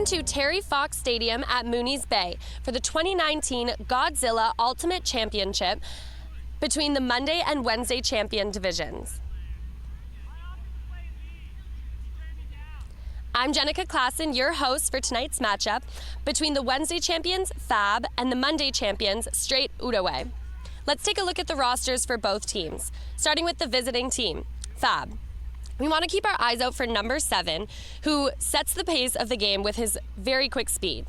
Welcome to Terry Fox Stadium at Mooney's Bay for the 2019 Godzilla Ultimate Championship between the Monday and Wednesday champion divisions. I'm Jenica Klassen, your host for tonight's matchup between the Wednesday champions, Fab, and the Monday champions, Straight Outaouais. Let's take a look at the rosters for both teams, starting with the visiting team, Fab. We want to keep our eyes out for number 7, who sets the pace of the game with his very quick speed.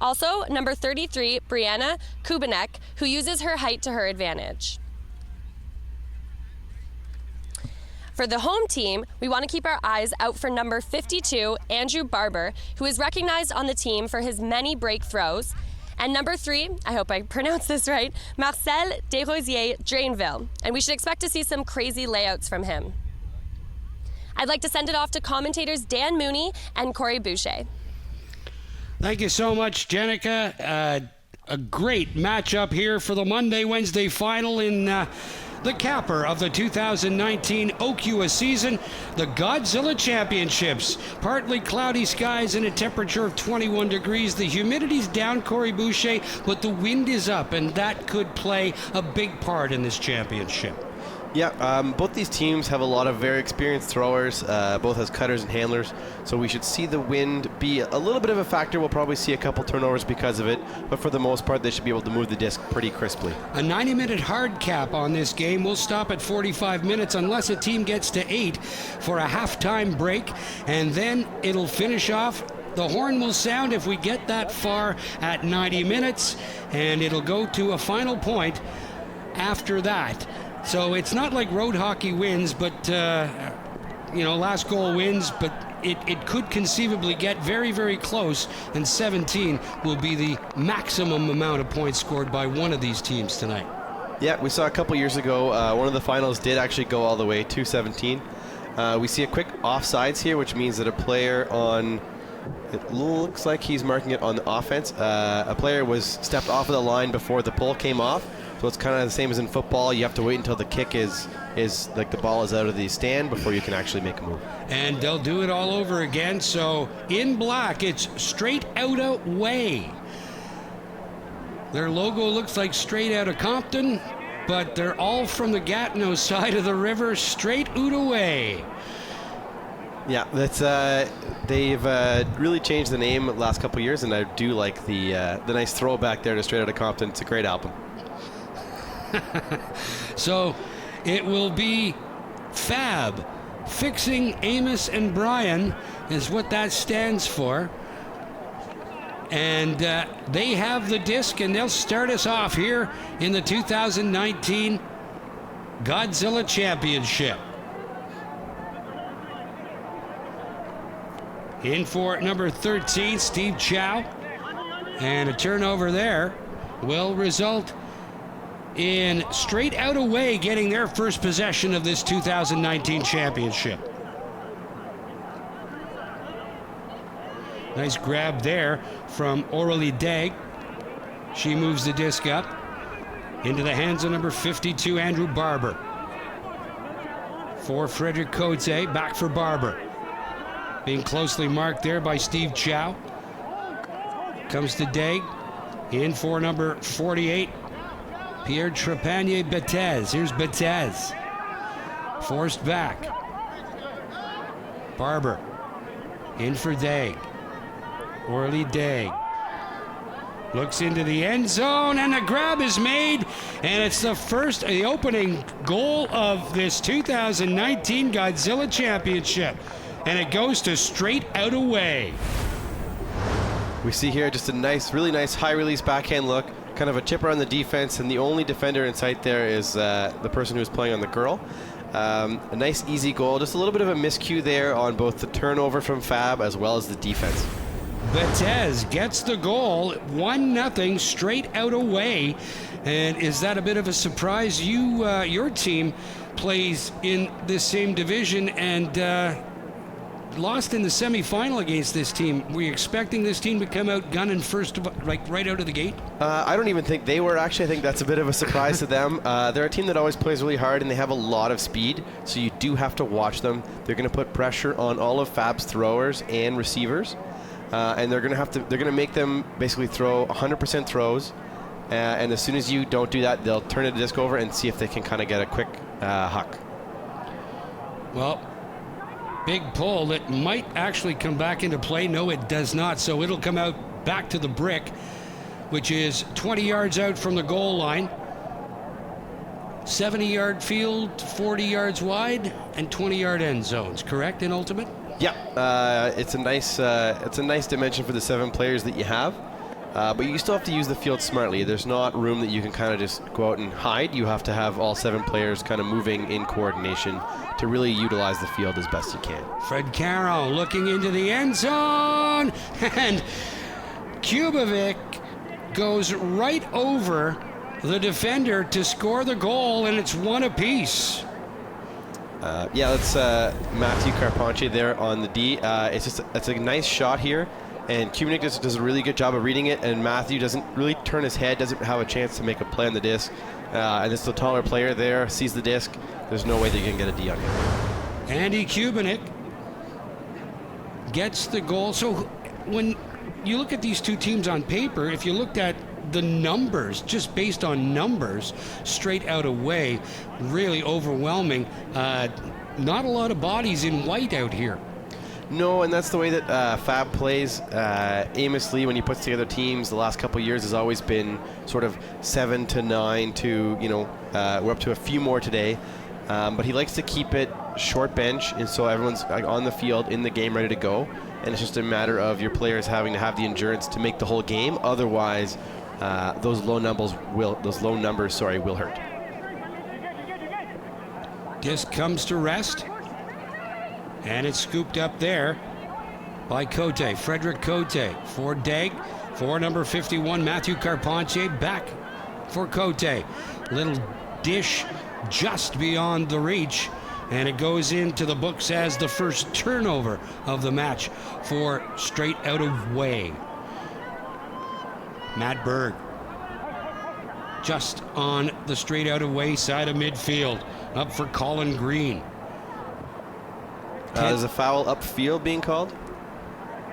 Also, number 33, Brianna Kubanek, who uses her height to her advantage. For the home team, we want to keep our eyes out for number 52, Andrew Barber, who is recognized on the team for his many break throws. And number 3, I hope I pronounced this right, Marcel Desrosiers Drainville. And we should expect to see some crazy layouts from him. I'd like to send it off to commentators Dan Mooney and Corey Boucher. Thank you so much, Jenica. A great matchup here for the Monday-Wednesday final in the capper of the 2019 OQA season, the Godzilla Championships. Partly cloudy skies and a temperature of 21 degrees. The humidity's down, Corey Boucher, but the wind is up, and that could play a big part in this championship. Yeah, both these teams have a lot of very experienced throwers, both as cutters and handlers, so we should see the wind be a little bit of a factor. We'll probably see a couple turnovers because of it, but for the most part, they should be able to move the disc pretty crisply. A 90-minute hard cap on this game. We'll stop at 45 minutes unless a team gets to 8 for a halftime break, and then it'll finish off. The horn will sound if we get that far at 90 minutes, and it'll go to a final point after that. So it's not like road hockey wins, but, last goal wins, but it could conceivably get very, very close, and 17 will be the maximum amount of points scored by one of these teams tonight. Yeah, we saw a couple years ago, one of the finals did actually go all the way to 17. We see a quick offsides here, which means that a player on, it looks like he's marking it on the offense. A player was stepped off of the line before the pull came off. So it's kind of the same as in football. You have to wait until the kick is like the ball is out of the stand before you can actually make a move. And they'll do it all over again. So in black, it's Straight Outaouais. Their logo looks like Straight Outta Compton, but they're all from the Gatineau side of the river, Straight Outaouais. Yeah, that's they've really changed the name the last couple years, and I do like the nice throwback there to Straight Outta Compton. It's a great album. So it will be Fab. Fixing Amos and Brian is what that stands for. And they have the disc, and they'll start us off here in the 2019 Godzilla Championship. In for number 13, Steve Chow. And a turnover there will result in Straight Outaouais getting their first possession of this 2019 championship. Nice grab there from Aurélie Daigle. She moves the disc up into the hands of number 52, Andrew Barber. For Frederick Cote, back for Barber. Being closely marked there by Steve Chow. Comes to Daigle. In for number 48, Pierre Trepanier Betez. Here's Betez. Forced back. Barber. In for Daigle. Aurélie Daigle. Looks into the end zone, and the grab is made, and it's the opening goal of this 2019 Godzilla Championship, and it goes to Straight Outaouais. We see here just a nice, really nice high-release backhand look, kind of a chipper on the defense, and the only defender in sight there is the person who's playing on the girl. A nice, easy goal. Just a little bit of a miscue there on both the turnover from Fab as well as the defense. Betez gets the goal, 1-0, Straight Outaouais. And is that a bit of a surprise? Your team plays in this same division and lost in the semifinal against this team. Were you expecting this team to come out gunning first, like right out of the gate? I don't even think they were. Actually, I think that's a bit of a surprise to them. They're a team that always plays really hard, and they have a lot of speed, so you do have to watch them. They're going to put pressure on all of Fab's throwers and receivers. and they're going to make them basically throw 100% throws. And as soon as you don't do that, they'll turn the disc over and see if they can kind of get a quick huck. Well, big pull that might actually come back into play. No, it does not. So it'll come out back to the brick, which is 20 yards out from the goal line. 70-yard field, 40 yards wide, and 20-yard end zones. Correct in ultimate? Yeah, it's a nice dimension for the 7 players that you have. But you still have to use the field smartly. There's not room that you can kind of just go out and hide. You have to have all 7 players kind of moving in coordination to really utilize the field as best you can. Fred Caro looking into the end zone, and Kubovic goes right over the defender to score the goal, and it's 1 apiece. Yeah, that's Matthew Carpentier there on the D. It's a nice shot here. And Kubovic does a really good job of reading it, and Matthew doesn't really turn his head, doesn't have a chance to make a play on the disc. And it's the taller player there, sees the disc. There's no way they can get a D on him. Andy Kubovic gets the goal. So when you look at these two teams on paper, if you looked at the numbers, just based on numbers, straight out away, really overwhelming. Not a lot of bodies in white out here. No, and that's the way that Fab plays. Amos Lee, when he puts together teams, the last couple of years has always been sort of 7 to 9 to, we're up to a few more today. But he likes to keep it short bench, and so everyone's on the field, in the game, ready to go. And it's just a matter of your players having to have the endurance to make the whole game. Otherwise, those low numbers will hurt. Disc comes to rest. And it's scooped up there by Cote, Frederick Cote, for Deg, for number 51, Matthew Carpentier, back for Cote. Little dish just beyond the reach, and it goes into the books as the first turnover of the match for straight out of way. Matt Berg, just on the straight out of way side of midfield, up for Colin Green. There's a foul upfield being called.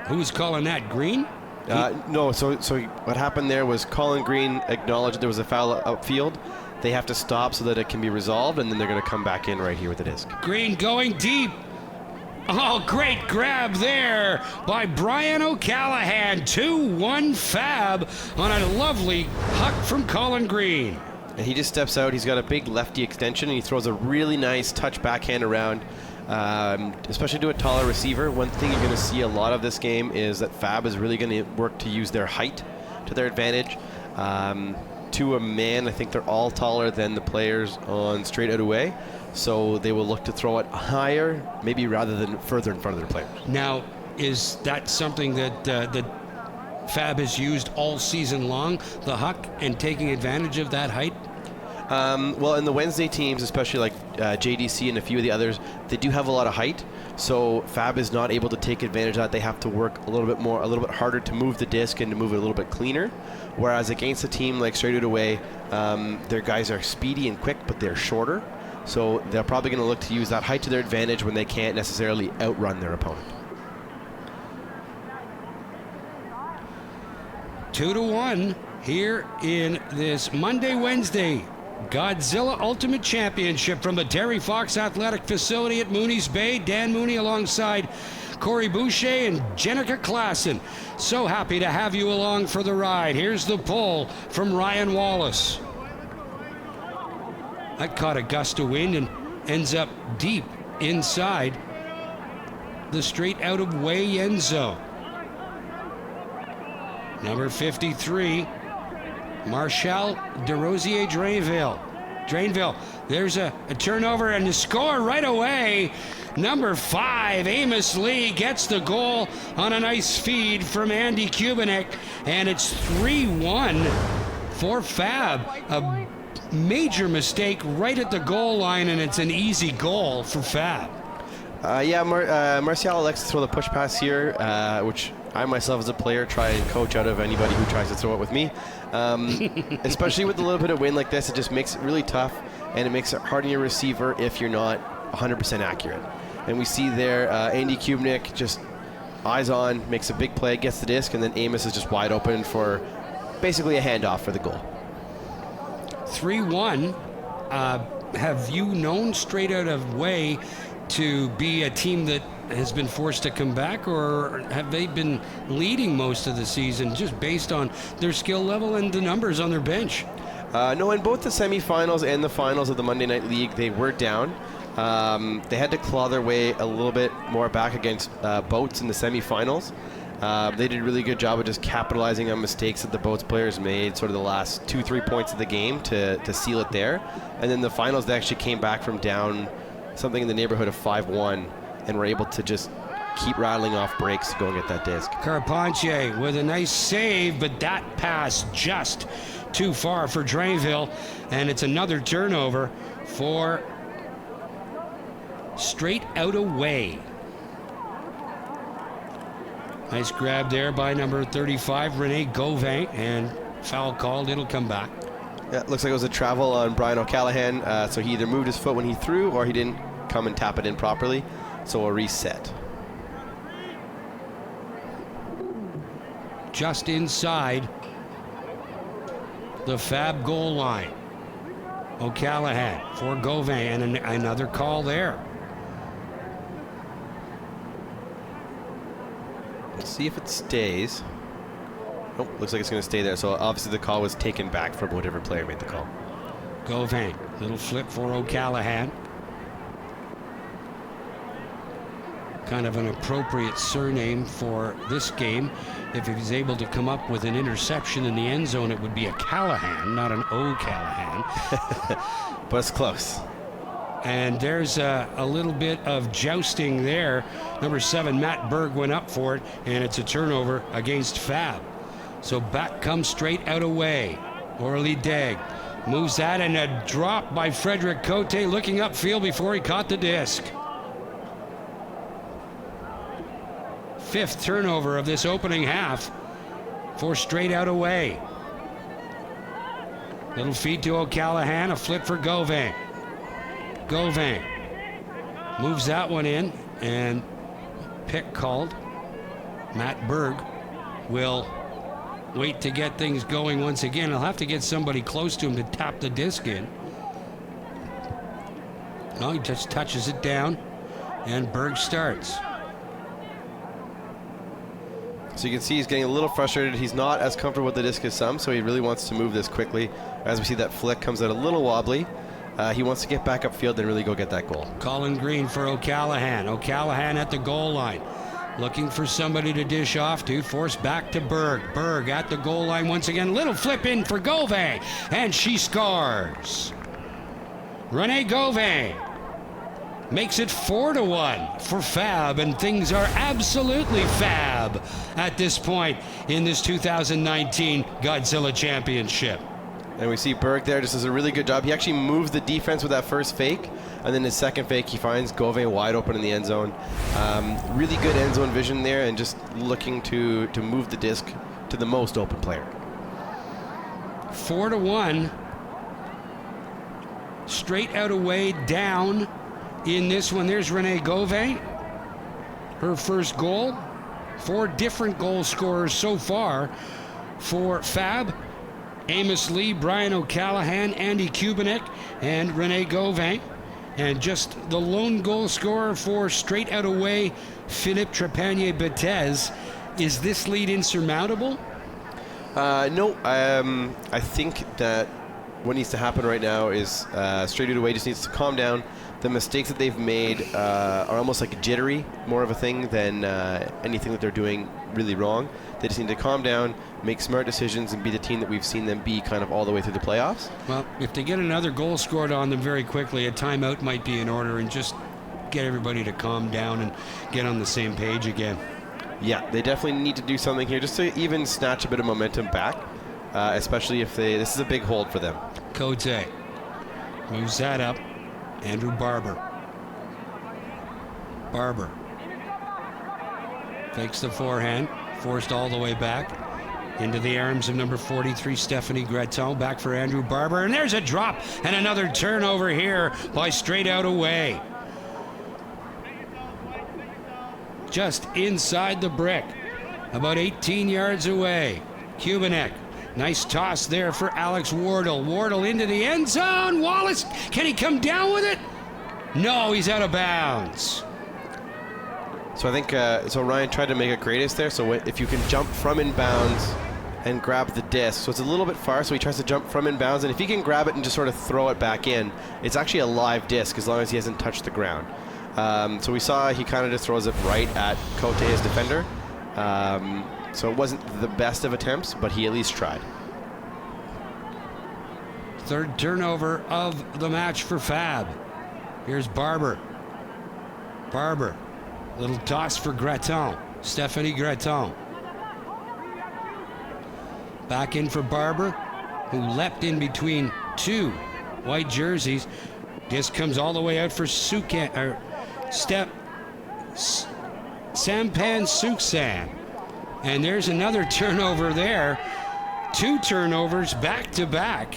Who's calling that? Green? No, so what happened there was Colin Green acknowledged there was a foul upfield. They have to stop so that it can be resolved, and then they're going to come back in right here with the disc. Green going deep. Oh, great grab there by Brian O'Callahan. 2-1 Fab on a lovely huck from Colin Green. And he just steps out. He's got a big lefty extension, and he throws a really nice touch backhand around. Especially to a taller receiver. One thing you're going to see a lot of this game is that Fab is really going to work to use their height to their advantage. To a man, I think they're all taller than the players on straight out away, so they will look to throw it higher, maybe rather than further in front of their players. Now, is that something that Fab has used all season long, the huck, and taking advantage of that height? Well, in the Wednesday teams, especially like JDC and a few of the others, they do have a lot of height. So Fab is not able to take advantage of that. They have to work a little bit harder to move the disc and to move it a little bit cleaner. Whereas against a team like Straight Out Away, their guys are speedy and quick, but they're shorter. So they're probably going to look to use that height to their advantage when they can't necessarily outrun their opponent. 2-1 here in this Wednesday Godzilla Ultimate Championship from the Terry Fox Athletic Facility at Mooney's Bay. Dan Mooney alongside Corey Boucher and Jenica Klassen. So happy to have you along for the ride. Here's the pull from Ryan Wallace. That caught a gust of wind and ends up deep inside the straight out of way end zone. Number 53, Marshall DeRosier Drainville. There's a turnover and a score right away. Number 5, Amos Lee gets the goal on a nice feed from Andy Kubovic, and it's 3-1 for Fab. A major mistake right at the goal line, and it's an easy goal for Fab. Martial likes to throw the push pass here, which I myself as a player try and coach out of anybody who tries to throw it with me. Especially with a little bit of wind like this, it just makes it really tough, and it makes it hard on your receiver if you're not 100% accurate. And we see there Andy Kubovic just eyes on, makes a big play, gets the disc, and then Amos is just wide open for basically a handoff for the goal. 3-1. Have you known Straight Out of Way to be a team that has been forced to come back, or have they been leading most of the season just based on their skill level and the numbers on their bench? No, in both the semifinals and the finals of the Monday Night League, they were down. They had to claw their way a little bit more back against Boats in the semifinals. They did a really good job of just capitalizing on mistakes that the Boats players made, sort of the last 2-3 points of the game to seal it there. And then the finals, they actually came back from down something in the neighborhood of 5-1 and were able to just keep rattling off breaks to go and get that disc. Carpentier with a nice save, but that pass just too far for Drainville, and it's another turnover for Straight Out Away. Nice grab there by number 35, Rene Gauvin, and foul called. It'll come back. Yeah, it looks like it was a travel on Brian O'Callaghan, so he either moved his foot when he threw or he didn't come and tap it in properly, so a reset. Just inside the Fab goal line. O'Callaghan for Gauvin, and another call there. Let's see if it stays. Nope, looks like it's going to stay there. So obviously the call was taken back from whatever player made the call. Gauvin, little flip for O'Callaghan. Kind of an appropriate surname for this game. If he's able to come up with an interception in the end zone, it would be a Callahan, not an O'Callaghan. But it's close. And there's a little bit of jousting there. Number 7, Matt Berg, went up for it, and it's a turnover against Fab. So back comes Straight Out Away. Orly Degg moves that, and a drop by Frederick Cote, looking upfield before he caught the disc. 5th turnover of this opening half for Straight Out Away. Little feed to O'Callaghan, a flip for Gauvin. Gauvin moves that one in, and pick called. Matt Berg will wait to get things going once again. He'll have to get somebody close to him to tap the disc in. No, he just touches it down, and Berg starts. So you can see he's getting a little frustrated. He's not as comfortable with the disc as some, so he really wants to move this quickly. As we see, that flick comes out a little wobbly. He wants to get back upfield and really go get that goal. Colin Green for O'Callaghan. O'Callaghan at the goal line, looking for somebody to dish off to. Forced back to Berg. Berg at the goal line once again. Little flip in for Gauvin, and she scores. Rene Gauvin makes it 4-1 for Fab, and things are absolutely fab at this point in this 2019 Godzilla Championship. And we see Berg there just does a really good job. He actually moves the defense with that first fake, and then his second fake, he finds Gauvin wide open in the end zone. Really good end zone vision there, and just looking to move the disc to the most open player. 4-1. Straight Out Away down in this one. There's Rene Gauvin, her first goal. 4 different goal scorers so far for Fab. Amos Lee, Brian O'Callaghan, Andy Kubinek, and Rene Gauvin. And just the lone goal scorer for Straight Out Away, Philippe Trepanier-Betez. Is this lead insurmountable? No, I think that what needs to happen right now is Straight Out Away just needs to calm down. The mistakes that they've made are almost like jittery, more of a thing than anything that they're doing really wrong. They just need to calm down, make smart decisions, and be the team that we've seen them be kind of all the way through the playoffs. Well, if they get another goal scored on them very quickly, a timeout might be in order, and just get everybody to calm down and get on the same page again. Yeah, they definitely need to do something here just to even snatch a bit of momentum back, especially if this is a big hold for them. Cote moves that up. Andrew Barber. Barber fakes the forehand, forced all the way back into the arms of number 43, Stephanie Greton. Back for Andrew Barber, and there's a drop and another turnover here by Straight Out Away. just inside the brick, about 18 yards away. Kubanek, nice toss there for Alex Wardle. Wardle into the end zone. Wallace, can he come down with it? No, he's out of bounds. So I think, so Ryan tried to make a greatest there. So if you can jump from inbounds and grab the disc. So it's a little bit far, so he tries to jump from inbounds, and if he can grab it and just sort of throw it back in, it's actually a live disc as long as he hasn't touched the ground. So we saw he kind of just throws it right at Cote, his defender. So it wasn't the best of attempts, but he at least tried. Third turnover of the match for Fab. Here's Barber. Barber, little toss for Graton. Stephanie Graton. Back in for Barber, who leapt in between two white jerseys. Disc comes all the way out for Sampan Suksan. And there's another turnover there. Two turnovers back to back.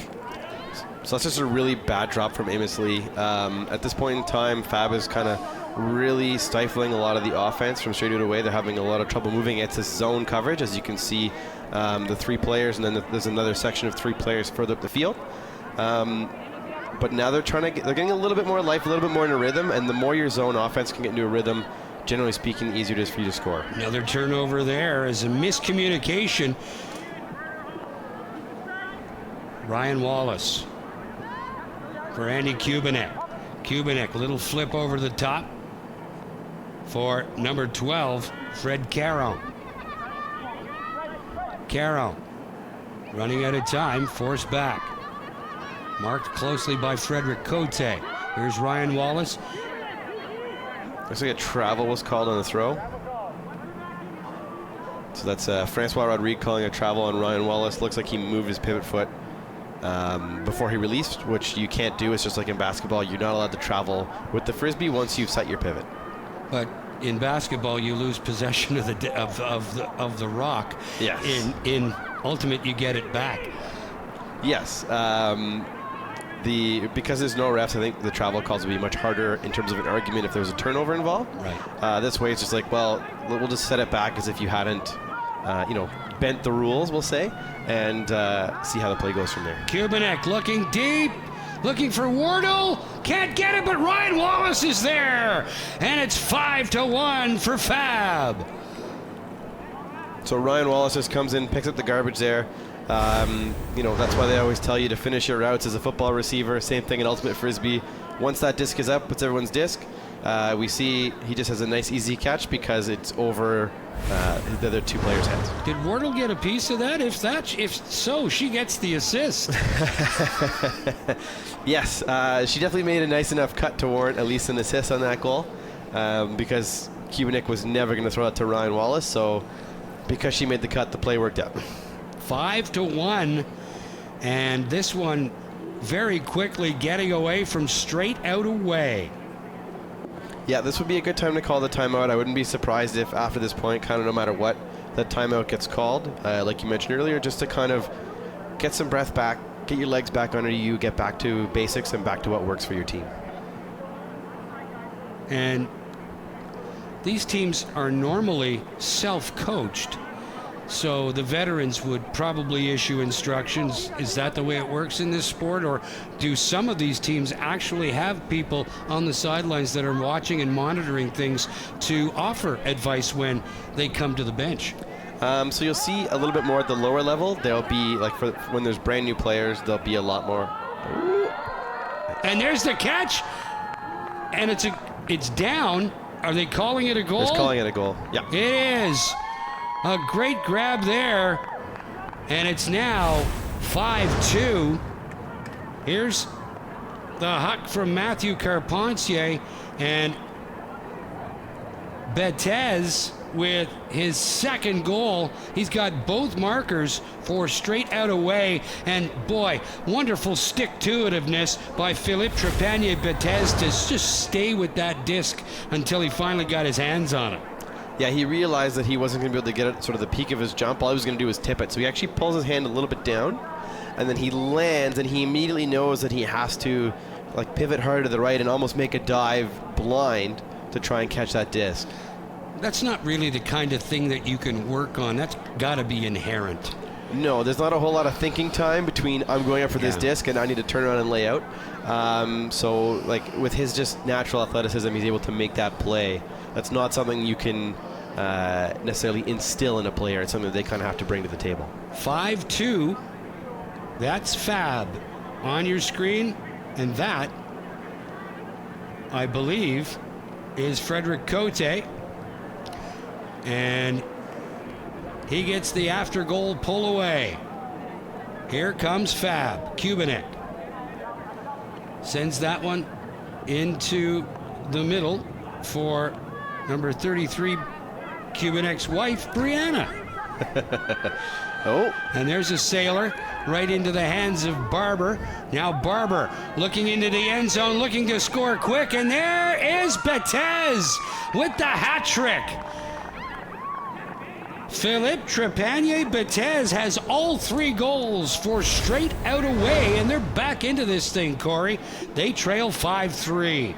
So that's just a really bad drop from Amos Lee. At this point in time, Fab is kind of really stifling a lot of the offense from straight out away. They're having a lot of trouble moving. It's a zone coverage, as you can see, the three players, and then there's another section of three players further up the field. But now they're getting a little bit more life, a little bit more in a rhythm, and the more your zone offense can get into a rhythm, generally speaking, the easier it is for you to score. Another turnover there is a miscommunication. Ryan Wallace for Andy Kubanek. Kubanek, little flip over the top for number 12, Fred Caron. Caron running out of time, forced back. Marked closely by Frederick Cote. Here's Ryan Wallace. Looks like a travel was called on the throw. So that's Francois Rodrigue calling a travel on Ryan Wallace. Looks like he moved his pivot foot before he released, which you can't do. It's just like in basketball, you're not allowed to travel with the frisbee once you've set your pivot. But in basketball, you lose possession of the rock. Yes. In ultimate, you get it back. Yes. Because there's no refs, I think the travel calls will be much harder in terms of an argument if there's a turnover involved. Right. This way, it's just like, well, we'll just set it back as if you hadn't, bent the rules, we'll say, and see how the play goes from there. Kubanek looking deep, looking for Wardle. Can't get it, but Ryan Wallace is there. And it's 5-1 for Fab. So Ryan Wallace just comes in, picks up the garbage there. That's why they always tell you to finish your routes as a football receiver. Same thing in Ultimate Frisbee. Once that disc is up, it's everyone's disc. We see he just has a nice easy catch because it's over the other two players' heads. Did Wardle get a piece of that? If so, she gets the assist. Yes, she definitely made a nice enough cut to warrant at least an assist on that goal, because Kubanek was never going to throw it to Ryan Wallace. So because she made the cut, the play worked out. 5-1, and this one very quickly getting away from straight out away. Yeah, this would be a good time to call the timeout. I wouldn't be surprised if after this point, kind of no matter what, that timeout gets called, like you mentioned earlier, just to kind of get some breath back, get your legs back under you, get back to basics and back to what works for your team. And these teams are normally self-coached, so the veterans would probably issue instructions. Is that the way it works in this sport, or do some of these teams actually have people on the sidelines that are watching and monitoring things to offer advice when they come to the bench? So you'll see a little bit more at the lower level. There'll be, like, when there's brand new players, there'll be a lot more. And there's the catch, and it's down. Are they calling it a goal? It's calling it a goal. Yeah. It is. A great grab there, and it's now 5-2. Here's the huck from Matthew Carpentier, and Betez with his second goal. He's got both markers for straight out away, and boy, wonderful stick-to-itiveness by Philippe Trepanier-Betez to just stay with that disc until he finally got his hands on it. Yeah, he realized that he wasn't going to be able to get it sort of the peak of his jump. All he was going to do was tip it. So he actually pulls his hand a little bit down, and then he lands, and he immediately knows that he has to pivot hard to the right and almost make a dive blind to try and catch that disc. that's not really the kind of thing that you can work on. That's got to be inherent. No, there's not a whole lot of thinking time between I'm going up for this disc and I need to turn around and lay out. So, like, with his just natural athleticism, he's able to make that play. That's not something you can necessarily instill in a player. It's something that they kind of have to bring to the table. 5-2. That's Fab on your screen. And that, I believe, is Frederick Cote. And he gets the after goal pull away. Here comes Fab. Kubanek sends that one into the middle for number 33, Kubanek's wife, Brianna. Oh. And there's a sailor right into the hands of Barber. Now Barber looking into the end zone, looking to score quick. And there is Betez with the hat trick. Philippe Trepanier Betez has all 3 goals for straight out away, and they're back into this thing, Corey. They trail 5-3.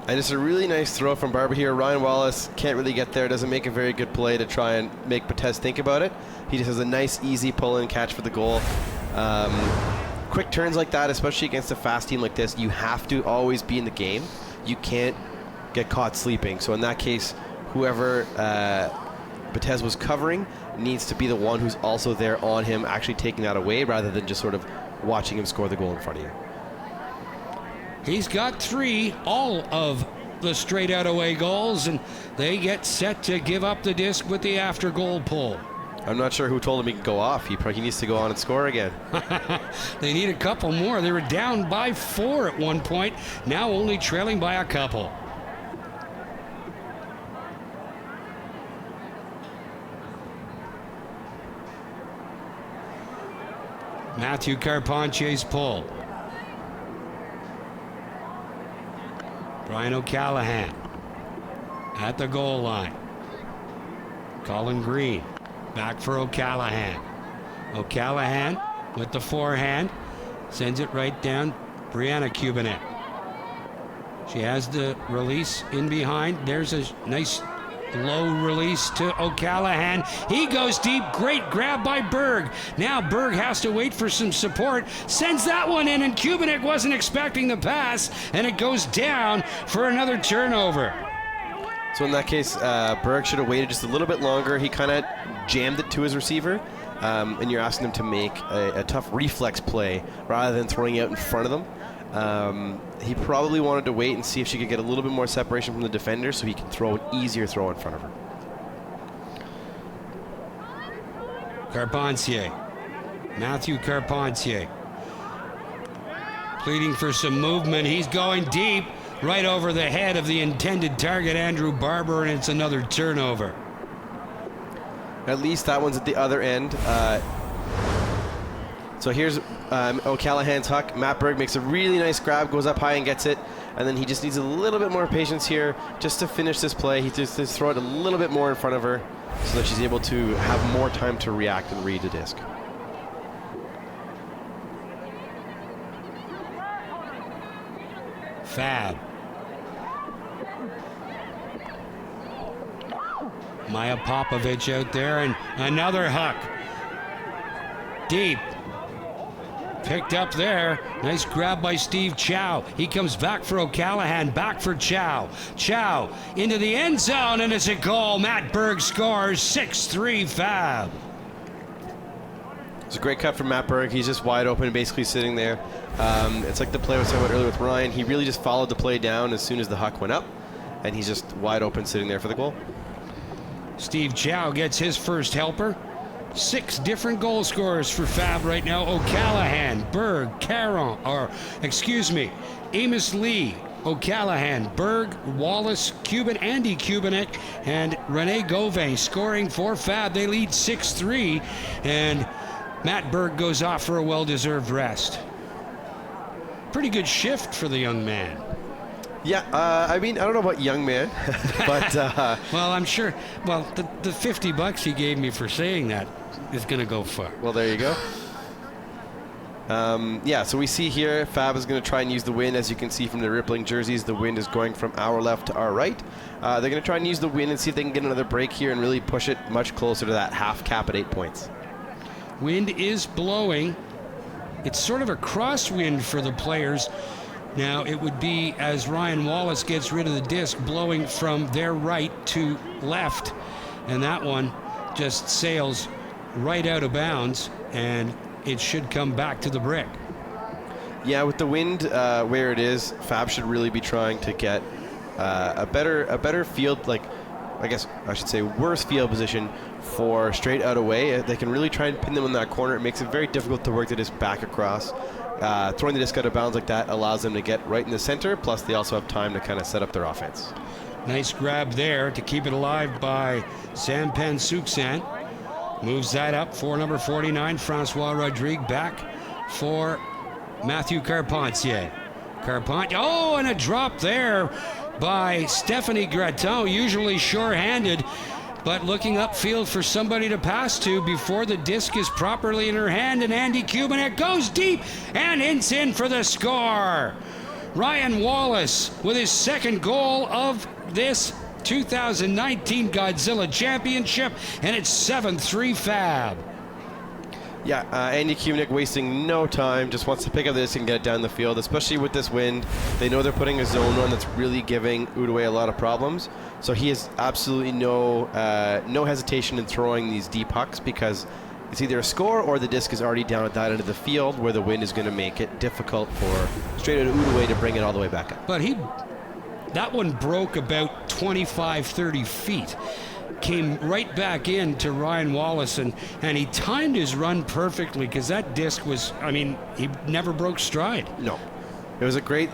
And it's a really nice throw from Barber here. Ryan Wallace can't really get there, doesn't make a very good play to try and make Betez think about it. He just has a nice, easy pull-in catch for the goal. Quick turns like that, especially against a fast team like this, you have to always be in the game. You can't get caught sleeping. So in that case, whoever Betez was covering needs to be the one who's also there on him, actually taking that away rather than just sort of watching him score the goal in front of you. He's got 3, all of the straight out away goals, and they get set to give up the disc with the after goal pull. I'm not sure who told him he could go off. He needs to go on and score again. They need a couple more. They were down by 4 at one point, now only trailing by a couple. Matthew Carpentier's pull. Brian O'Callahan at the goal line. Colin Green back for O'Callahan. O'Callahan with the forehand sends it right down. Brianna Kubanek. She has the release in behind. There's a nice low release to O'Callahan. He goes deep. Great grab by Berg. Now Berg has to wait for some support. Sends that one in, and Kubanek wasn't expecting the pass, and it goes down for another turnover. So in that case, Berg should have waited just a little bit longer. He kind of jammed it to his receiver, and you're asking him to make a tough reflex play rather than throwing it out in front of them. He probably wanted to wait and see if she could get a little bit more separation from the defender so he can throw an easier throw in front of her. Carpentier. Matthew Carpentier. Pleading for some movement. He's going deep right over the head of the intended target, Andrew Barber, and it's another turnover. At least that one's at the other end. So here's O'Callahan's huck. Matt Berg makes a really nice grab, goes up high and gets it, and then he just needs a little bit more patience here just to finish this play. He just throw it a little bit more in front of her so that she's able to have more time to react and read the disc. Fab. Maya Popovich out there, and another huck. Deep. Picked up there. Nice grab by Steve Chow. He comes back for O'Callahan, back for Chow. Chow into the end zone, and it's a goal. Matt Berg scores. 6-3 Fab. It's a great cut from Matt Berg. He's just wide open and basically sitting there. It's like the play I was talking about earlier with Ryan. He really just followed the play down as soon as the huck went up, and he's just wide open sitting there for the goal. Steve Chow gets his first helper. 6 different goal scorers for Fab right now. O'Callahan, Berg, Amos Lee, O'Callahan, Berg, Wallace, Andy Kubanek, and Rene Gauvin scoring for Fab. They lead 6-3, and Matt Berg goes off for a well-deserved rest. Pretty good shift for the young man. Yeah, I mean, I don't know about young man, but... well, I'm sure, the $50 he gave me for saying that is going to go far. Well, there you go. Yeah, so we see here Fab is going to try and use the wind. As you can see from the rippling jerseys, the wind is going from our left to our right. They're going to try and use the wind and see if they can get another break here and really push it much closer to that half cap at 8 points. Wind is blowing. It's sort of a crosswind for the players. Now it would be, as Ryan Wallace gets rid of the disc, blowing from their right to left, and that one just sails right out of bounds, and it should come back to the brick. Yeah, with the wind where it is, Fab should really be trying to get a better field, like I guess I should say worse field position for straight out away. They can really try and pin them in that corner. It makes it very difficult to work the disc back across. Throwing the disc out of bounds like that allows them to get right in the center, plus they also have time to kind of set up their offense. Nice grab there to keep it alive by Sampan Suksant. Moves that up for number 49, Francois Rodrigue, back for Matthew Carpentier. Carpentier, oh, and a drop there by Stephanie Graton, usually sure-handed, but looking upfield for somebody to pass to before the disc is properly in her hand, and Andy Kubanek goes deep, and it's in for the score. Ryan Wallace with his second goal of this 2019 Godzilla Championship, and it's 7-3 Fab. Yeah, Andy Kubanek wasting no time, just wants to pick up this and get it down the field, especially with this wind. They know they're putting a zone on that's really giving Outaouais a lot of problems, so he has absolutely no hesitation in throwing these deep pucks, because it's either a score or the disc is already down at that end of the field where the wind is going to make it difficult for straight out of Outaouais to bring it all the way back up. But that one broke about 25, 30 feet. Came right back in to Ryan Wallace, and he timed his run perfectly, because that disc was, I mean, he never broke stride. No. It was a great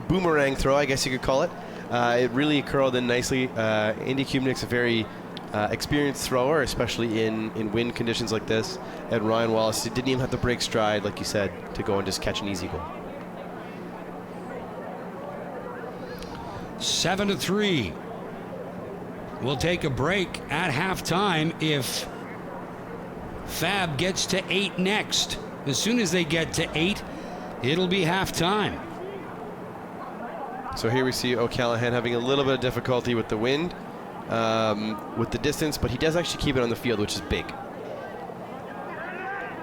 boomerang throw, I guess you could call it. It really curled in nicely. Andy Kubanek's a very experienced thrower, especially in wind conditions like this. And Ryan Wallace didn't even have to break stride, like you said, to go and just catch an easy goal. 7-3. We'll take a break at halftime if Fab gets to 8 next. As soon as they get to 8, it'll be halftime. So here we see O'Callaghan having a little bit of difficulty with the wind, with the distance, but he does actually keep it on the field, which is big.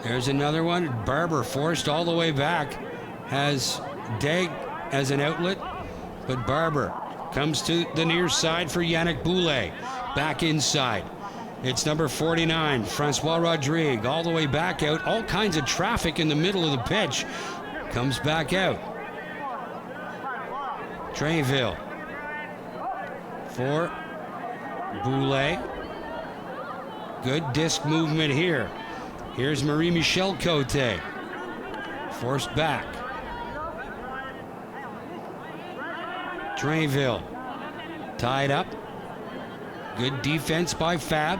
There's another one. Barber forced all the way back. Has Deg as an outlet, but Barber comes to the near side for Yannick Boulay. Back inside. It's number 49, Francois Rodrigue, all the way back out. All kinds of traffic in the middle of the pitch. Comes back out. Trainville for Boulay. Good disc movement here. Here's Marie-Michel Cote. Forced back. Trainville tied up. Good defense by Fab.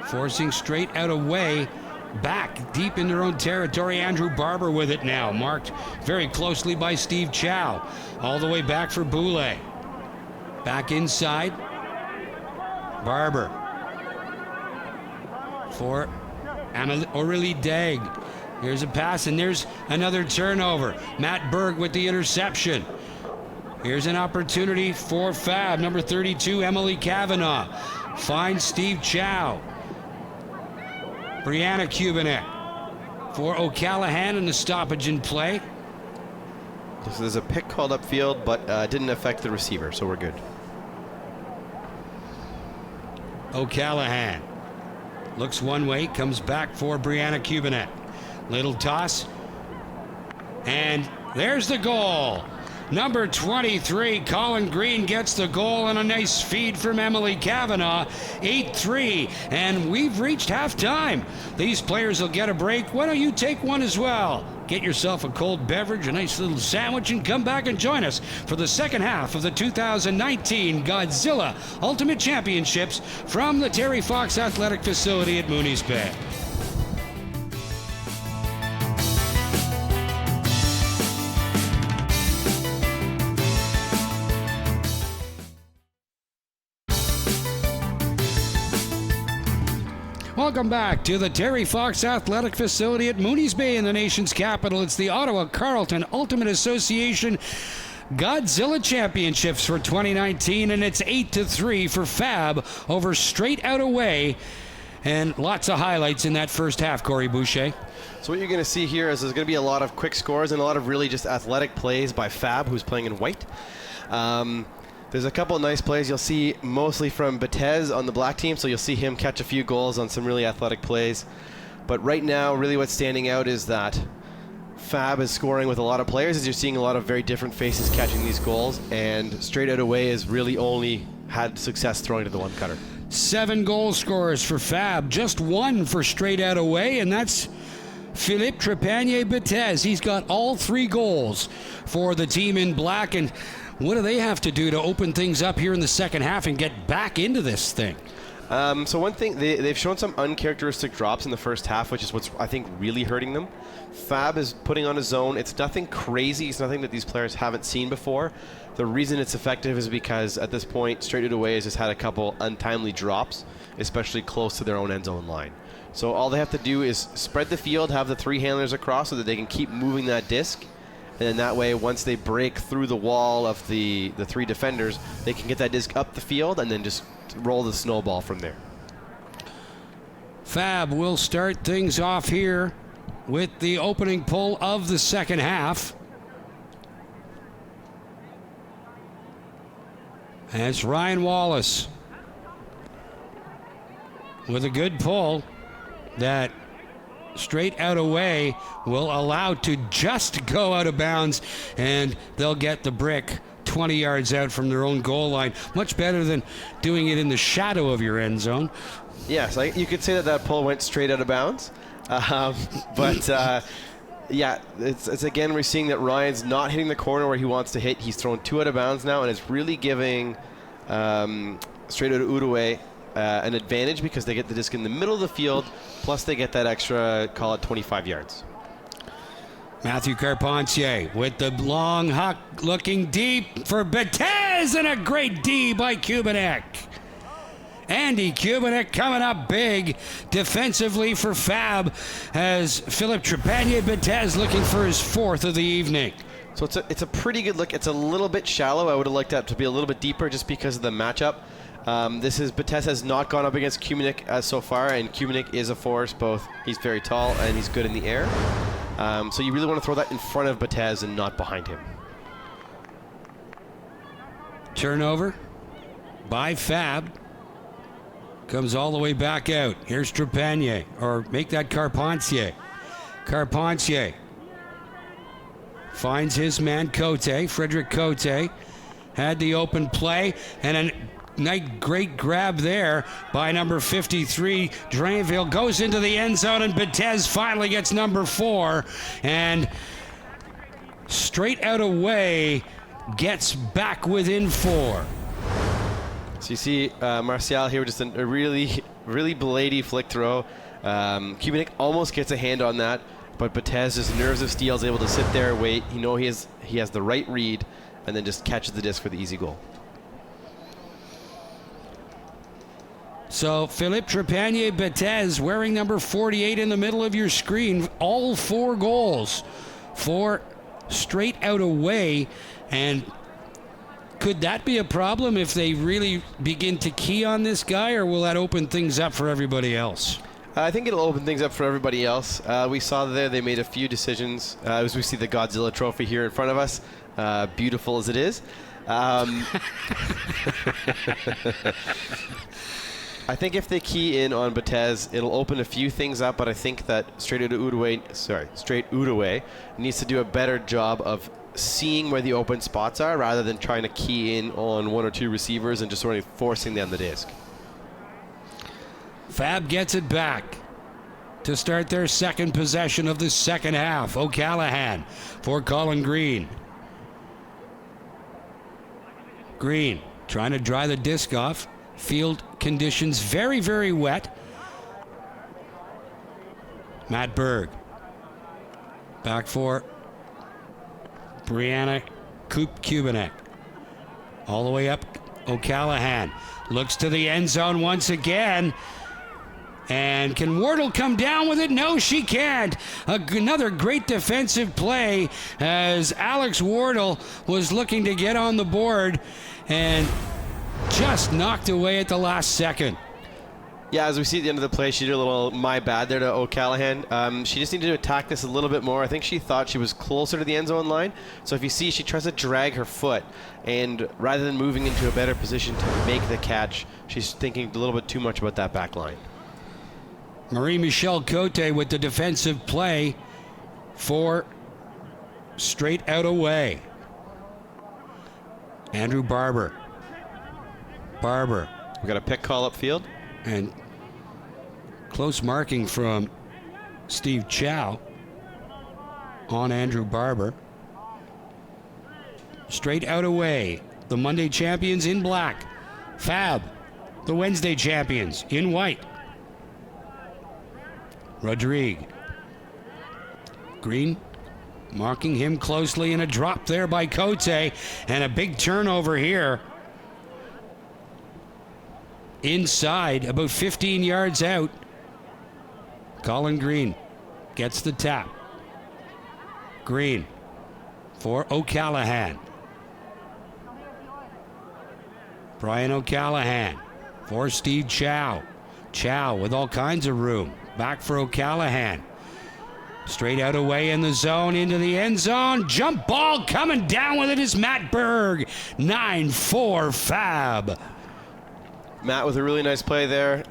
Forcing straight out away. Back deep in their own territory. Andrew Barber with it now. Marked very closely by Steve Chow. All the way back for Boulay. Back inside. Barber. For Aurélie Daigle. Here's a pass, and there's another turnover. Matt Berg with the interception. Here's an opportunity for Fab. Number 32, Emily Kavanaugh. Finds Steve Chow. Brianna Kubanek for O'Callaghan in the stoppage in play. So there's a pick called upfield, but didn't affect the receiver, so we're good. O'Callaghan looks one way, comes back for Brianna Kubanek. Little toss, and there's the goal. Number 23, Colin Green gets the goal, and a nice feed from Emily Kavanaugh. 8-3, and we've reached halftime. These players will get a break. Why don't you take one as well? Get yourself a cold beverage, a nice little sandwich, and come back and join us for the second half of the 2019 Godzilla Ultimate Championships from the Terry Fox Athletic Facility at Mooney's Bay. welcome back to the Terry Fox Athletic Facility at Mooney's Bay in the nation's capital. It's the Ottawa Carleton Ultimate Association Godzilla Championships for 2019, and it's 8-3 for Fab over Straight Out Away. And lots of highlights in that first half, Corey Boucher. So what you're going to see here is there's going to be a lot of quick scores and a lot of really just athletic plays by Fab, who's playing in white. There's a couple of nice plays you'll see mostly from Betez on the black team, so you'll see him catch a few goals on some really athletic plays. But right now, really what's standing out is that Fab is scoring with a lot of players, as you're seeing a lot of very different faces catching these goals, and Straight Out Away has really only had success throwing to the one cutter. 7 goal scorers for Fab, just 1 for Straight Out Away, and that's Philippe Trepanier-Betez. He's got all 3 goals for the team in black. And what do they have to do to open things up here in the second half and get back into this thing? So one thing, they've shown some uncharacteristic drops in the first half, which is what's, I think, really hurting them. Fab is putting on a zone. It's nothing crazy. It's nothing that these players haven't seen before. The reason it's effective is because at this point, Straight Out Away has just had a couple untimely drops, especially close to their own end zone line. So all they have to do is spread the field, have the 3 handlers across so that they can keep moving that disc. And then that way, once they break through the wall of the 3 defenders, they can get that disc up the field and then just roll the snowball from there. Fab will start things off here with the opening pull of the second half. As Ryan Wallace with a good pull that Straight Out Away will allow to just go out of bounds, and they'll get the brick 20 yards out from their own goal line. Much better than doing it in the shadow of your end zone. Yes, you could say that pull went straight out of bounds. Yeah, it's again, we're seeing that Ryan's not hitting the corner where he wants to hit. He's thrown 2 out of bounds now, and it's really giving Straight Out Away an advantage because they get the disc in the middle of the field, plus they get that extra, call it 25 yards. Matthew Carpentier with the long huck looking deep for Betez, and a great D by Kubanek. Andy Kubanek coming up big defensively for Fab as Philippe Trepanier-Betez looking for his 4th of the evening. So it's a pretty good look. It's a little bit shallow. I would have liked that to be a little bit deeper just because of the matchup. Betez has not gone up against Kubanek so far, and Kubanek is a force. Both he's very tall and he's good in the air. So you really want to throw that in front of Betez and not behind him. Turnover by Fab. Comes all the way back out. Here's Trepanier, or make that Carpentier. Carpentier finds his man Cote, Frederick Cote. Had the open play, and a great grab there by number 53. Drainville goes into the end zone, and Betez finally gets number 4. And Straight Out Away gets back within 4. So you see Martial here with just a really, really blady flick throw. Kubanek almost gets a hand on that, but Betez, just nerves of steel, is able to sit there, wait. You know he has the right read, and then just catches the disc for the easy goal. So Philippe Trepanier-Betez wearing number 48 in the middle of your screen. All 4 goals for Straight Out Away. And could that be a problem if they really begin to key on this guy, or will that open things up for everybody else? I think it'll open things up for everybody else. We saw there they made a few decisions. As we see the Godzilla trophy here in front of us, beautiful as it is. I think if they key in on Betez, it'll open a few things up, but I think that Straight Out Away needs to do a better job of seeing where the open spots are rather than trying to key in on 1 or 2 receivers and just sort of forcing them the disc. Fab gets it back to start their second possession of the second half. O'Callaghan for Colin Green. Green trying to dry the disc off. Field conditions very, very wet. Matt Berg. Back for Brianna Kubanek. All the way up, O'Callaghan. Looks to the end zone once again. And can Wardle come down with it? No, she can't. Another great defensive play as Alex Wardle was looking to get on the board and just knocked away at the last second. Yeah, as we see at the end of the play, she did a little my bad there to O'Callaghan. She just needed to attack this a little bit more. I think she thought she was closer to the end zone line. So if you see, she tries to drag her foot. And rather than moving into a better position to make the catch, she's thinking a little bit too much about that back line. Marie-Michelle Cote with the defensive play for straight out away. Andrew Barber. We got a pick call upfield. And close marking from Steve Chow on Andrew Barber. Straight out away. The Monday champions in black. Fab, the Wednesday champions in white. Rodrigue. Green marking him closely, and a drop there by Cote, and a big turnover here. Inside, about 15 yards out. Colin Green gets the tap. Green for O'Callaghan. Brian O'Callaghan for Steve Chow. Chow with all kinds of room. Back for O'Callaghan. Straight out away in the zone, into the end zone. Jump ball coming down with it is Matt Berg. 9-4 Fab. Matt with a really nice play there.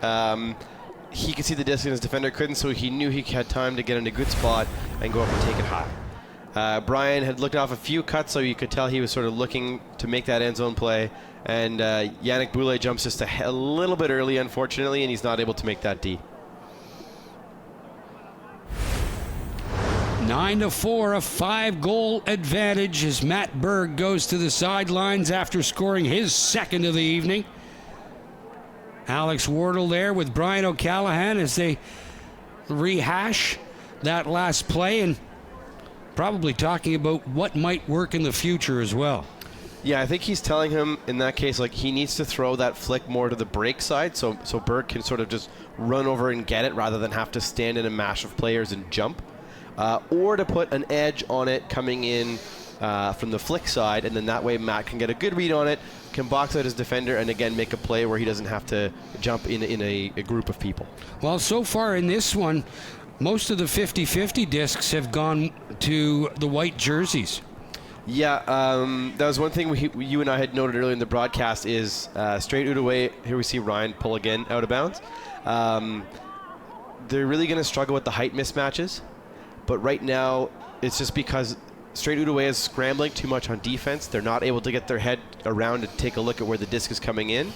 He could see the disc and his defender couldn't, so he knew he had time to get in a good spot and go up and take it high. Brian had looked off a few cuts, so you could tell he was sort of looking to make that end zone play. And Yannick Boulay jumps just a little bit early, unfortunately, and he's not able to make that D. 9-4, a 5-goal advantage as Matt Berg goes to the sidelines after scoring his second of the evening. Alex Wardle there with Brian O'Callaghan as they rehash that last play and probably talking about what might work in the future as well. Yeah, I think he's telling him in that case, like, he needs to throw that flick more to the break side so Berg can sort of just run over and get it rather than have to stand in a mash of players and jump. Or to put an edge on it coming in from the flick side, and then that way Matt can get a good read on it, can box out his defender, and again make a play where he doesn't have to jump in a group of people. Well, so far in this one, most of the 50-50 discs have gone to the white jerseys. Yeah, that was one thing you and I had noted earlier in the broadcast is straight out away. Here we see Ryan pull again out of bounds. They're really going to struggle with the height mismatches, but right now it's just because straight out away is scrambling too much on defense. They're not able to get their head around to take a look at where the disc is coming in,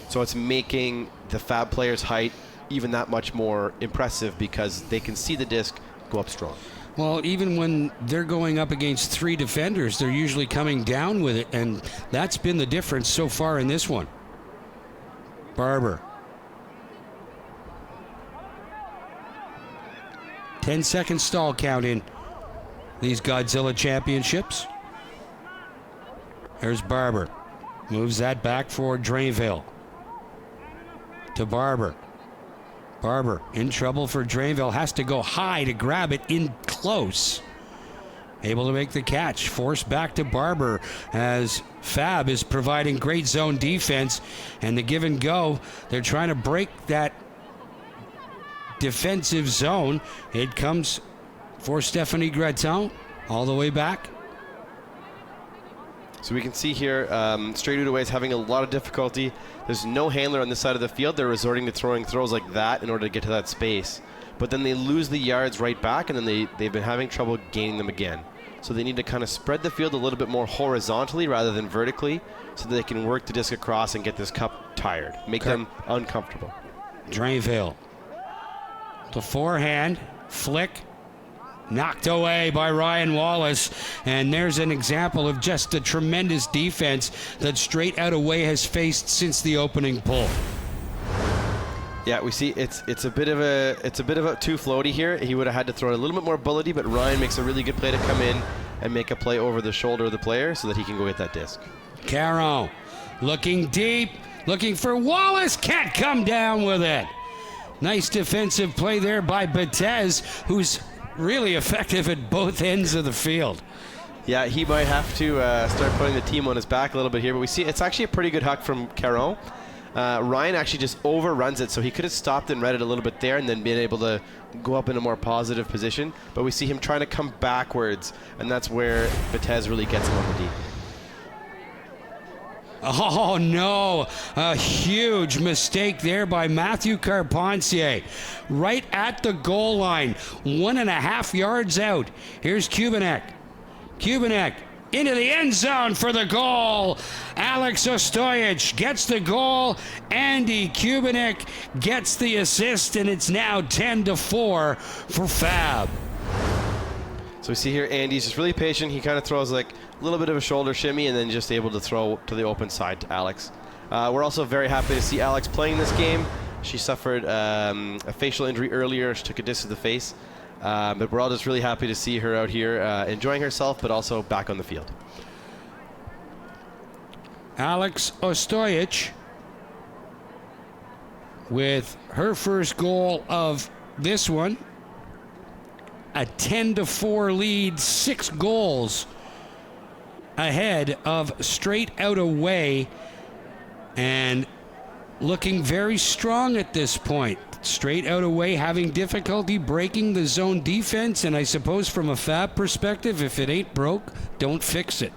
so it's making the Fab players' height even that much more impressive because they can see the disc go up strong. Well, even when they're going up against 3 defenders, they're usually coming down with it, and that's been the difference so far in this one. Barber. 10-second stall count in these Godzilla championships. There's Barber. Moves that back for Drainville. To Barber. Barber in trouble for Drainville. Has to go high to grab it in close. Able to make the catch. Forced back to Barber as Fab is providing great zone defense. And the give and go, they're trying to break that defensive zone. It comes for Stephanie Graton all the way back. So we can see here, straight out away is having a lot of difficulty. There's no handler on this side of the field. They're resorting to throwing throws like that in order to get to that space. But then they lose the yards right back, and then they've been having trouble gaining them again. So they need to kind of spread the field a little bit more horizontally rather than vertically so that they can work the disc across and get this cup tired, make them uncomfortable. Drainville. The forehand, flick, knocked away by Ryan Wallace, and there's an example of just the tremendous defense that straight out away has faced since the opening pull. Yeah, we see it's a bit of a too floaty here. He would have had to throw it a little bit more bullety, but Ryan makes a really good play to come in and make a play over the shoulder of the player so that he can go get that disc. Caron looking deep, looking for Wallace, can't come down with it. Nice defensive play there by Betez, who's really effective at both ends of the field. Yeah, he might have to start putting the team on his back a little bit here, but we see it's actually a pretty good huck from Caron. Ryan actually just overruns it, so he could have stopped and read it a little bit there and then been able to go up in a more positive position. But we see him trying to come backwards, and that's where Betez really gets him on the D. Oh no, a huge mistake there by Matthew Carpentier. Right at the goal line, 1.5 yards out. Here's Kubanek. Kubanek into the end zone for the goal. Alex Ostojic gets the goal. Andy Kubanek gets the assist, and it's now 10-4 for Fab. So we see here Andy's just really patient. He kind of throws like a little bit of a shoulder shimmy and then just able to throw to the open side to Alex. We're also very happy to see Alex playing this game. She suffered a facial injury earlier. She took a disc to the face. But we're all just really happy to see her out here enjoying herself, but also back on the field. Alex Ostojic with her first goal of this one. A 10-4 lead, 6 goals ahead of Straight Out Away, and looking very strong at this point. Straight Out Away having difficulty breaking the zone defense, and I suppose from a Fab perspective, if it ain't broke, don't fix it.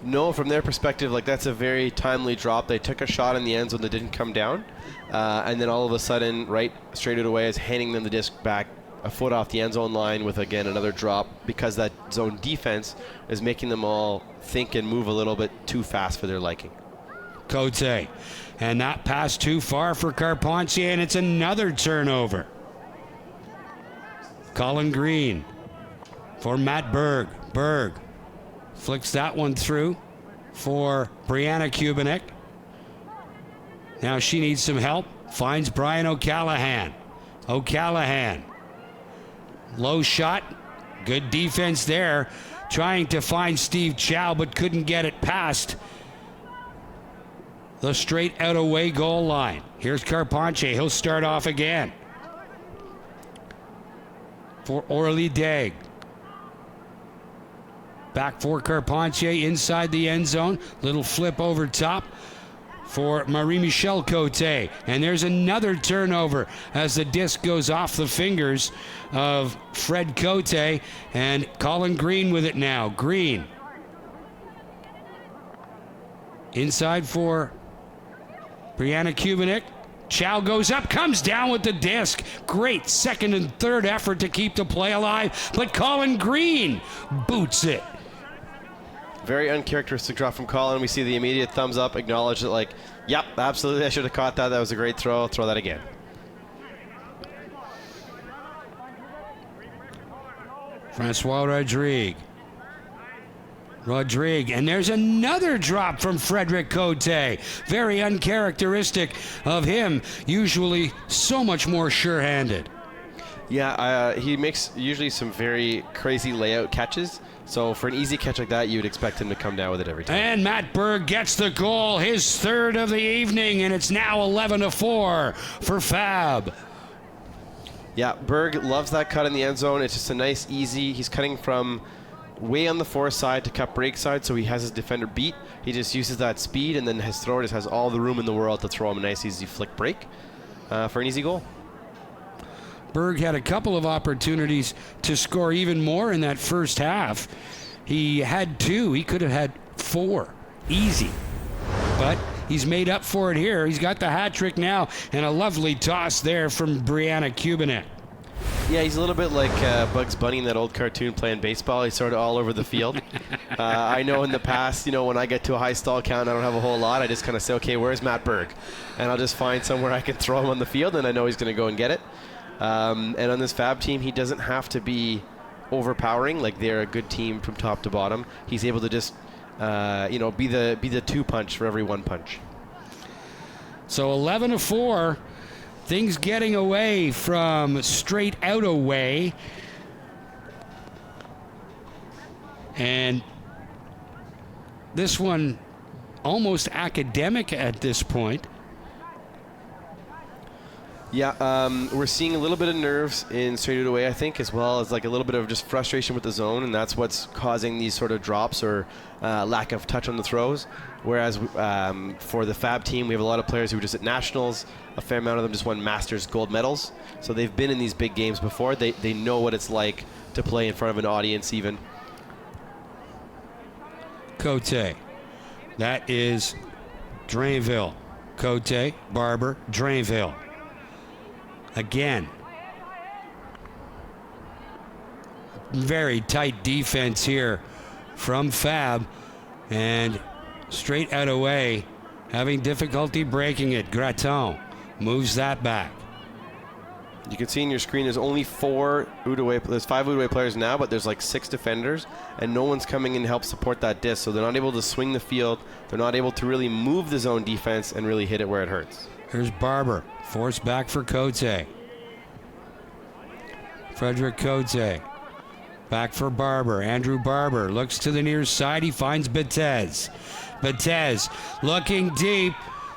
No, from their perspective, like that's a very timely drop. They took a shot in the end zone that didn't come down, and then all of a sudden, right, Straight Out Away is handing them the disc back a foot off the end zone line with, again, another drop, because that zone defense is making them all think and move a little bit too fast for their liking. Cote, and that pass too far for Carpentier, and it's another turnover. Colin Green for Matt Berg. Berg flicks that one through for Brianna Kubanek. Now she needs some help. Finds Brian O'Callahan. O'Callahan. Low shot. Good defense there. Trying to find Steve Chow, but couldn't get it past the Straight Out Away goal line. Here's Carpentier. He'll start off again for Orly Daigle. Back for Carpentier inside the end zone. Little flip over top for Marie-Michelle Cote. And there's another turnover as the disc goes off the fingers of Fred Cote, and Colin Green with it now. Green inside for Brianna Kubanek. Chow goes up, comes down with the disc. Great second and third effort to keep the play alive, but Colin Green boots it. Very uncharacteristic drop from Colin. We see the immediate thumbs up, acknowledge that, like, yep, absolutely, I should have caught that. That was a great throw. Throw that again. Francois Rodrigue. And there's another drop from Frederick Cote. Very uncharacteristic of him, usually so much more sure-handed. Yeah, he makes usually some very crazy layout catches. So for an easy catch like that, you would expect him to come down with it every time. And Matt Berg gets the goal, his third of the evening, and it's now 11-4 for Fab. Yeah, Berg loves that cut in the end zone. It's just a nice, easy. He's cutting from way on the far side to cut break side, so he has his defender beat. He just uses that speed, and then his thrower just has all the room in the world to throw him a nice, easy flick break for an easy goal. Berg had a couple of opportunities to score even more in that first half. He had 2. He could have had 4. Easy. But he's made up for it here. He's got the hat trick now, and a lovely toss there from Brianna Kubanek. Yeah, he's a little bit like Bugs Bunny in that old cartoon playing baseball. He's sort of all over the field. I know in the past, when I get to a high stall count, I don't have a whole lot. I just kind of say, okay, where's Matt Berg? And I'll just find somewhere I can throw him on the field, and I know he's going to go and get it. And on this Fab team, he doesn't have to be overpowering. Like, they're a good team from top to bottom. He's able to just, be the 2 punch for every 1 punch. So 11-4. Things getting away from Straight Out Away. And this one almost academic at this point. Yeah, we're seeing a little bit of nerves in straight out away, I think, as well as like a little bit of just frustration with the zone, and that's what's causing these sort of drops or lack of touch on the throws. Whereas for the Fab team, we have a lot of players who were just at nationals. A fair amount of them just won Masters gold medals, so they've been in these big games before. They know what it's like to play in front of an audience, even. Cote. That is Drainville. Cote, Barber, Drainville. Again, very tight defense here from Fab, and straight out away, having difficulty breaking it. Graton moves that back. You can see in your screen there's only 4 Outaouais. There's 5 Outaouais players now, but there's like 6 defenders, and no one's coming in to help support that disc, so they're not able to swing the field. They're not able to really move the zone defense and really hit it where it hurts. Here's Barber, forced back for Cote. Frederick Cote, back for Barber. Andrew Barber looks to the near side. He finds Betez. Betez looking deep,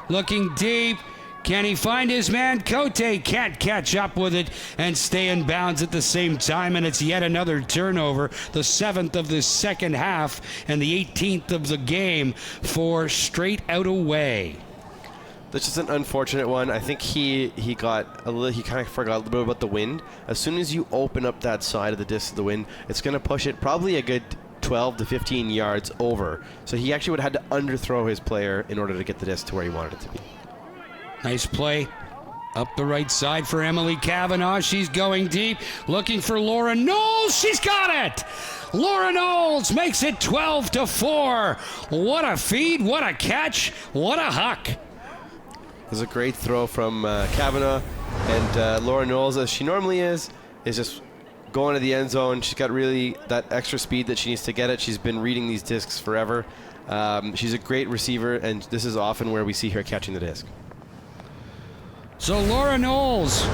looking deep. Can he find his man? Cote can't catch up with it and stay in bounds at the same time, and it's yet another turnover, the 7th of the second half and the 18th of the game for straight out away. That's just an unfortunate one. I think he kind of forgot a little bit about the wind. As soon as you open up that side of the disc of the wind, it's going to push it probably a good 12 to 15 yards over. So he actually would have had to underthrow his player in order to get the disc to where he wanted it to be. Nice play up the right side for Emily Kavanaugh. She's going deep, looking for Laura Knowles. She's got it! Laura Knowles makes it 12-4. What a feed, what a catch, what a huck. There's a great throw from Kavanaugh, and Laura Knowles, as she normally is just going to the end zone. She's got really that extra speed that she needs to get it. She's been reading these discs forever. She's a great receiver, and this is often where we see her catching the disc. So Laura Knowles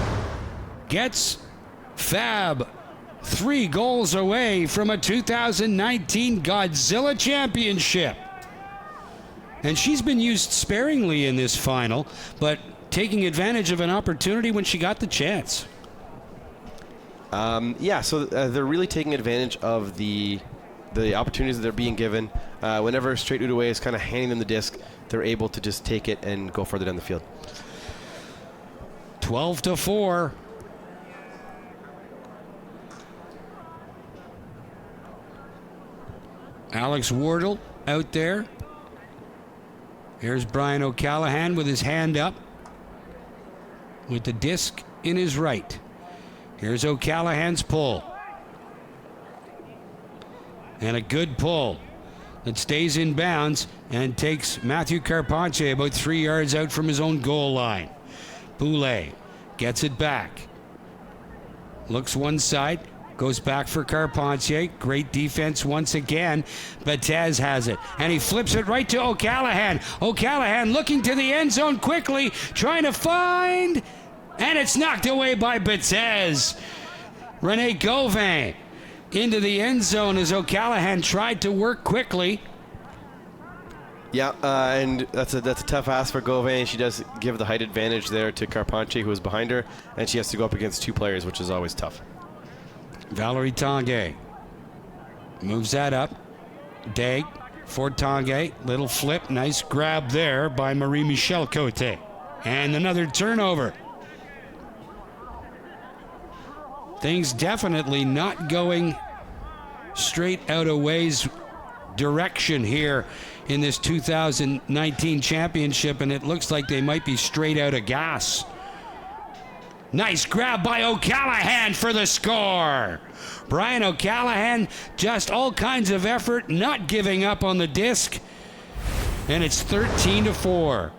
gets Fab 3 goals away from a 2019 Godzilla championship. And she's been used sparingly in this final, but taking advantage of an opportunity when she got the chance. So they're really taking advantage of the opportunities that they're being given. Whenever straight Outaouais is kind of handing them the disc, they're able to just take it and go further down the field. 12-4. Alex Wardle out there. Here's Brian O'Callaghan with his hand up, with the disc in his right. Here's O'Callaghan's pull. And a good pull that stays in bounds and takes Matthew Carpentier about 3 yards out from his own goal line. Boulay gets it back. Looks one side. Goes back for Carpentier. Great defense once again. Betez has it. And he flips it right to O'Callaghan. O'Callaghan looking to the end zone quickly. Trying to find. And it's knocked away by Betez. Rene Gauvin into the end zone as O'Callaghan tried to work quickly. Yeah, and that's a tough ask for Gauvin. She does give the height advantage there to Carpentier, who is behind her. And she has to go up against 2 players, which is always tough. Valerie Tanguay moves that up. Dag for Tanguay. Little flip. Nice grab there by Marie-Michelle Cote. And another turnover. Things definitely not going straight out of Way's direction here in this 2019 championship, and it looks like they might be straight out of gas. Nice grab by O'Callaghan for the score. Brian O'Callaghan, just all kinds of effort, not giving up on the disc. And it's 13-4.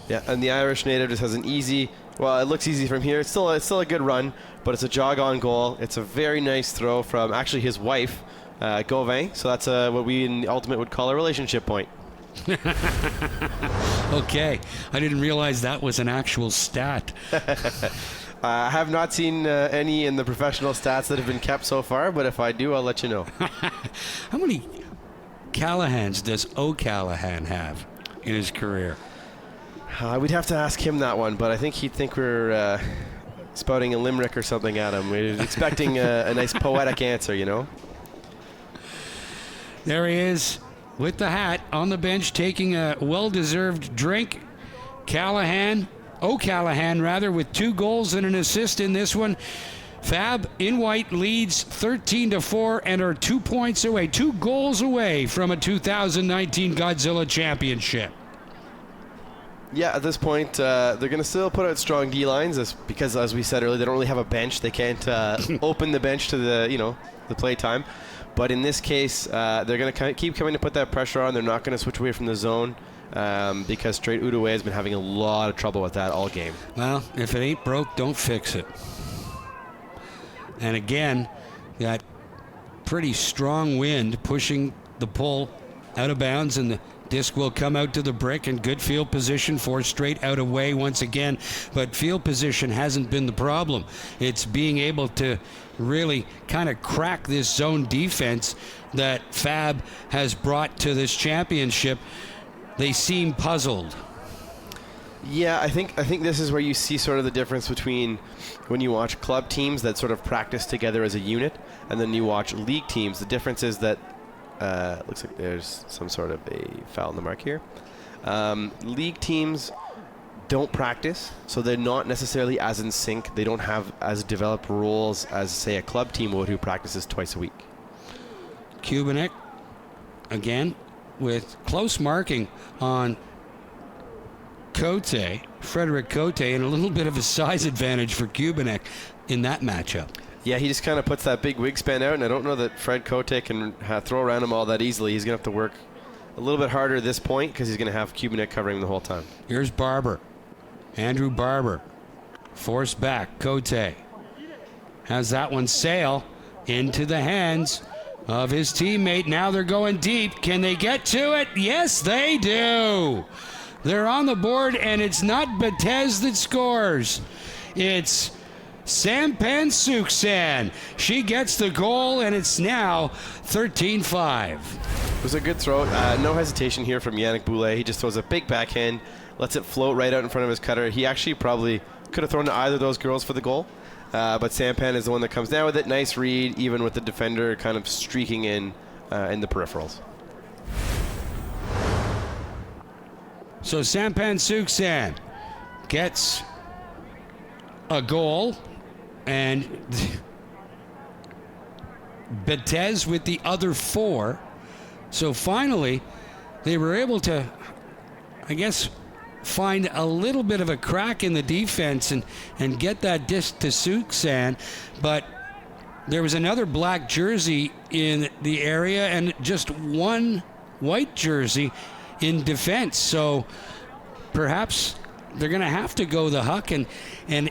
Yeah, and the Irish native just has an easy, well, it looks easy from here. It's still a good run, but it's a jog on goal. It's a very nice throw from actually his wife, Gauvin. So that's what we in the Ultimate would call a relationship point. Okay, I didn't realize that was an actual stat. I have not seen any in the professional stats that have been kept so far, but if I do, I'll let you know. How many Callahans does O'Callaghan have in his career? We'd have to ask him that one, but I think he'd think we're spouting a limerick or something at him. We're expecting a nice poetic answer, you know? There he is with the hat on the bench taking a well-deserved drink. O'Callahan rather, with 2 goals and an assist in this one. Fab in white leads 13-4 and are 2 points away, 2 goals away from a 2019 Godzilla championship. Yeah, at this point, they're going to still put out strong D lines because, as we said earlier, they don't really have a bench. They can't open the bench to the play time. But in this case, they're going to keep coming to put that pressure on. They're not going to switch away from the zone because Straight Outaouais has been having a lot of trouble with that all game. Well, if it ain't broke, don't fix it. And again, that pretty strong wind pushing the pull out of bounds, and the disc will come out to the brick, and good field position for Straight Outaouais once again. But field position hasn't been the problem. It's being able to really kind of crack this zone defense that Fab has brought to this championship. They seem puzzled. Yeah, I think this is where you see sort of the difference between when you watch club teams that sort of practice together as a unit, and then you watch league teams. The difference is that looks like there's some sort of a foul in the mark here. League teams don't practice, so they're not necessarily as in sync. They don't have as developed rules as, say, a club team would who practices twice a week. Kubinick, again, with close marking on Frederick Cote, and a little bit of a size advantage for Kubinick in that matchup. Yeah, he just kind of puts that big wingspan out, and I don't know that Fred Cote can throw around him all that easily. He's going to have to work a little bit harder at this point because he's going to have Kubinick covering him the whole time. Here's Barber. Andrew Barber. Forced back. Cote has that one sail into the hands of his teammate. Now they're going deep. Can they get to it? Yes, they do. They're on the board, and it's not Betez that scores. It's Sampan Suksan. She gets the goal, and it's now 13-5. It was a good throw. No hesitation here from Yannick Boulet. He just throws a big backhand, lets it float right out in front of his cutter. He actually probably could have thrown to either of those girls for the goal, but Sampan is the one that comes down with it. Nice read, even with the defender kind of streaking in the peripherals. So Sampan Suksan gets a goal, and Betez with the other 4. So finally, they were able to, I guess, find a little bit of a crack in the defense and get that disc to Suksan. But there was another black jersey in the area and just one white jersey in defense. So perhaps they're going to have to go the huck, and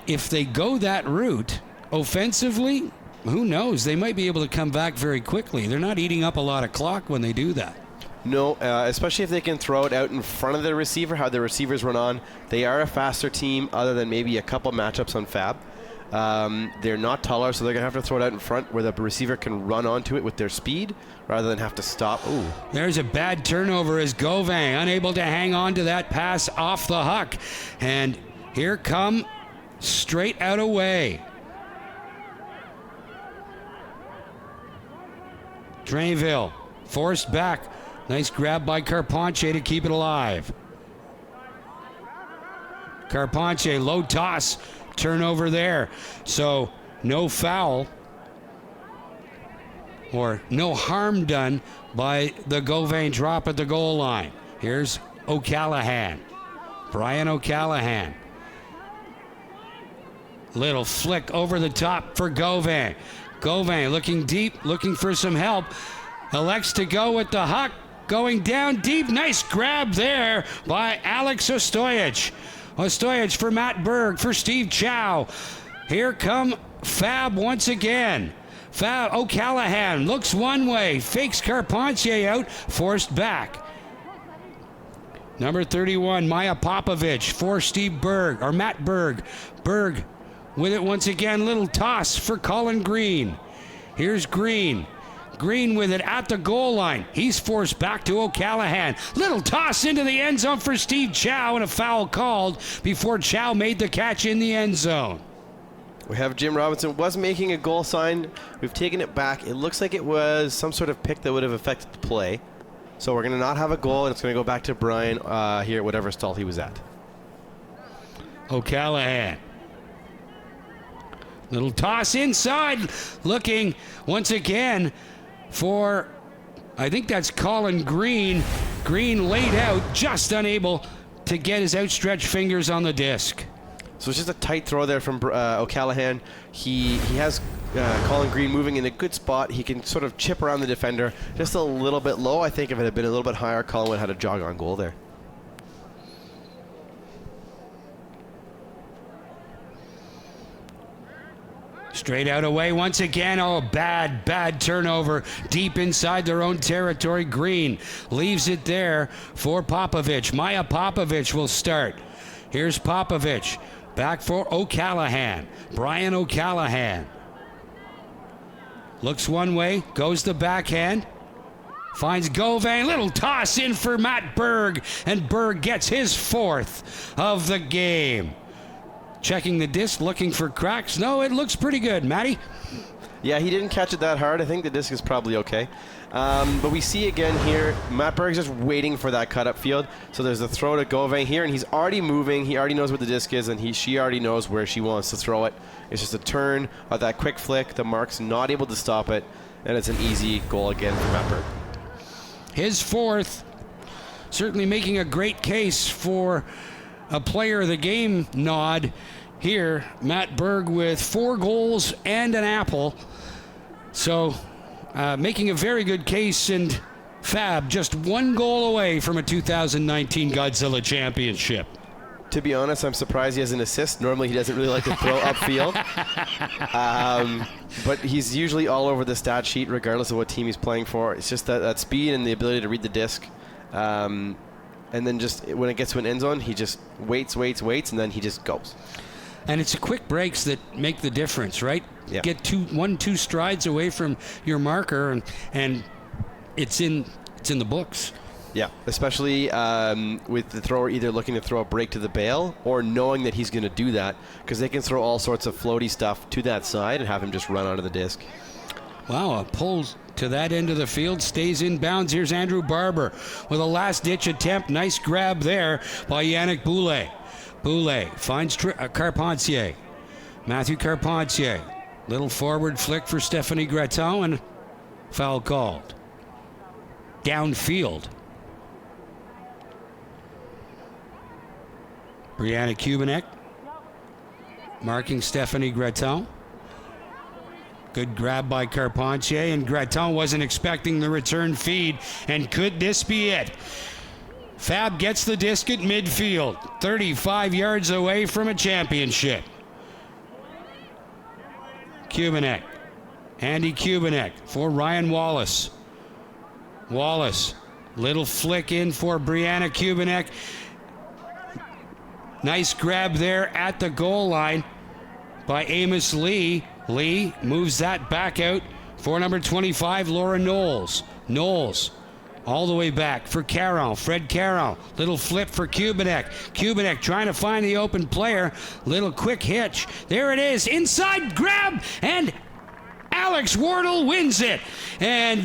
if they go that route offensively, who knows? They might be able to come back very quickly. They're not eating up a lot of clock when they do that. No, especially if they can throw it out in front of the receiver, how the receivers run on. They are a faster team other than maybe a couple matchups on Fab. They're not taller, so they're going to have to throw it out in front where the receiver can run onto it with their speed rather than have to stop. Ooh. There's a bad turnover as Gauvin unable to hang on to that pass off the huck. And here come Straight Outaouais. Drainville forced back. Nice grab by Carpentier to keep it alive. Carpentier, low toss. Turnover there. So no foul or no harm done by the Gauvin drop at the goal line. Here's O'Callahan. Brian O'Callahan. Little flick over the top for Gauvin. Gauvin looking deep, looking for some help. Elects to go with the huck. Going down deep. Nice grab there by Alex Ostojic. Ostojic for Matt Berg, for Steve Chow. Here come Fab once again. Fab O'Callahan looks one way, fakes Carpentier out, forced back. Number 31, Maya Popovich for Steve Berg, or Matt Berg. Berg with it once again, little toss for Colin Green. Here's Green. Green with it at the goal line. He's forced back to O'Callaghan. Little toss into the end zone for Steve Chow, and a foul called before Chow made the catch in the end zone. We have Jim Robinson was making a goal sign. We've taken it back. It looks like it was some sort of pick that would have affected the play. So we're going to not have a goal, and it's going to go back to Brian here at whatever stall he was at. O'Callaghan. Little toss inside, looking once again for, I think that's Colin Green. Green laid out, just unable to get his outstretched fingers on the disc. So it's just a tight throw there from O'Callaghan. He has Colin Green moving in a good spot. He can sort of chip around the defender just a little bit low. I think if it had been a little bit higher, Colin would have had a jog on goal there. Straight out away once again. Oh, bad turnover deep inside their own territory. Green leaves it there for Popovich. Maya Popovich will start. Here's Popovich. Back for O'Callaghan. Brian O'Callaghan. Looks one way, goes the backhand. Finds Gauvin. Little toss in for Matt Berg. And Berg gets his 4th of the game. Checking the disc, looking for cracks. No, it looks pretty good. Matty? Yeah, he didn't catch it that hard. I think the disc is probably okay. But we see again here, Matt Berg's just waiting for that cut up field. So there's a throw to Gauvin here, and he's already moving. He already knows what the disc is, and she already knows where she wants to throw it. It's just a turn of that quick flick. The mark's not able to stop it, and it's an easy goal again for Matt Berg. His 4th, certainly making a great case for a player of the game nod here. Matt Berg with 4 goals and an apple. So making a very good case, and Fab just 1 goal away from a 2019 Godzilla championship. To be honest, I'm surprised he has an assist. Normally he doesn't really like to throw upfield. But he's usually all over the stat sheet regardless of what team he's playing for. It's just that speed and the ability to read the disc. And then just when it gets to an end zone, he just waits, and then he just goes. And it's the quick breaks that make the difference, right? Yeah. Get 2 strides away from your marker, and it's in the books. Yeah, especially with the thrower either looking to throw a break to the bail or knowing that he's going to do that, because they can throw all sorts of floaty stuff to that side and have him just run onto the disc. Wow, a pull to that end of the field, stays in bounds. Here's Andrew Barber with a last-ditch attempt. Nice grab there by Yannick Boulay. Boulay finds Carpentier. Matthew Carpentier. Little forward flick for Stephanie Graton, and foul called. Downfield. Brianna Kubinek marking Stephanie Graton. Good grab by Carpentier, and Graton wasn't expecting the return feed. And could this be it? Fab gets the disc at midfield, 35 yards away from a championship. Kubinek. Andy Kubinek for Ryan Wallace. Wallace. Little flick in for Brianna Kubinek. Nice grab there at the goal line by Amos Lee. Lee moves that back out for number 25, Laura Knowles. Knowles all the way back for Caron. Fred Caron. Little flip for Kubinek. Kubinek trying to find the open player. Little quick hitch. There it is. Inside grab, and Alex Wardle wins it. And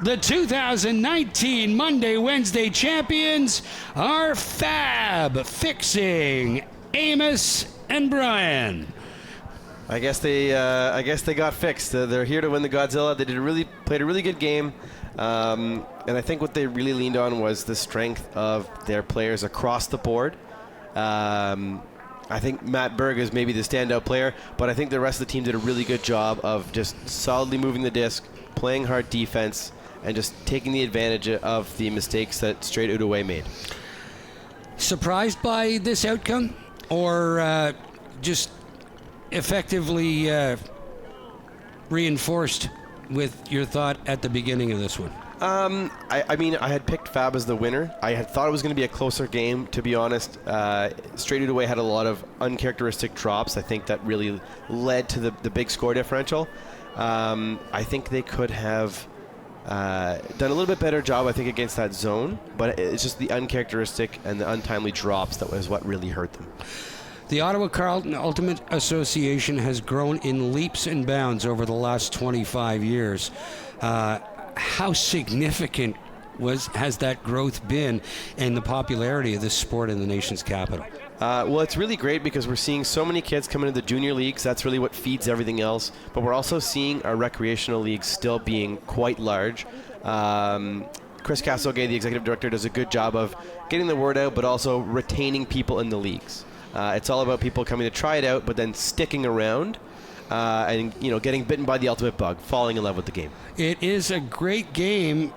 the 2019 Monday-Wednesday champions are Fab, fixing Amos and Brian. I guess they got fixed. They're here to win the Godzilla. They played a really good game, and I think what they really leaned on was the strength of their players across the board. I think Matt Berg is maybe the standout player, but I think the rest of the team did a really good job of just solidly moving the disc, playing hard defense, and just taking the advantage of the mistakes that Straight Outaouais made. Surprised by this outcome, or just effectively reinforced with your thought at the beginning of this one? I mean, I had picked Fab as the winner. I had thought it was going to be a closer game, to be honest. Straight Outaouais had a lot of uncharacteristic drops. I think that really led to the big score differential. I think they could have done a little bit better job, I think, against that zone, but it's just the uncharacteristic and the untimely drops that was what really hurt them. The Ottawa Carleton Ultimate Association has grown in leaps and bounds over the last 25 years. How significant has that growth been in the popularity of this sport in the nation's capital? Well, it's really great because we're seeing so many kids come into the junior leagues. That's really what feeds everything else. But we're also seeing our recreational leagues still being quite large. Chris Castlegay, the executive director, does a good job of getting the word out, but also retaining people in the leagues. It's all about people coming to try it out, but then sticking around and getting bitten by the ultimate bug, falling in love with the game. It is a great game,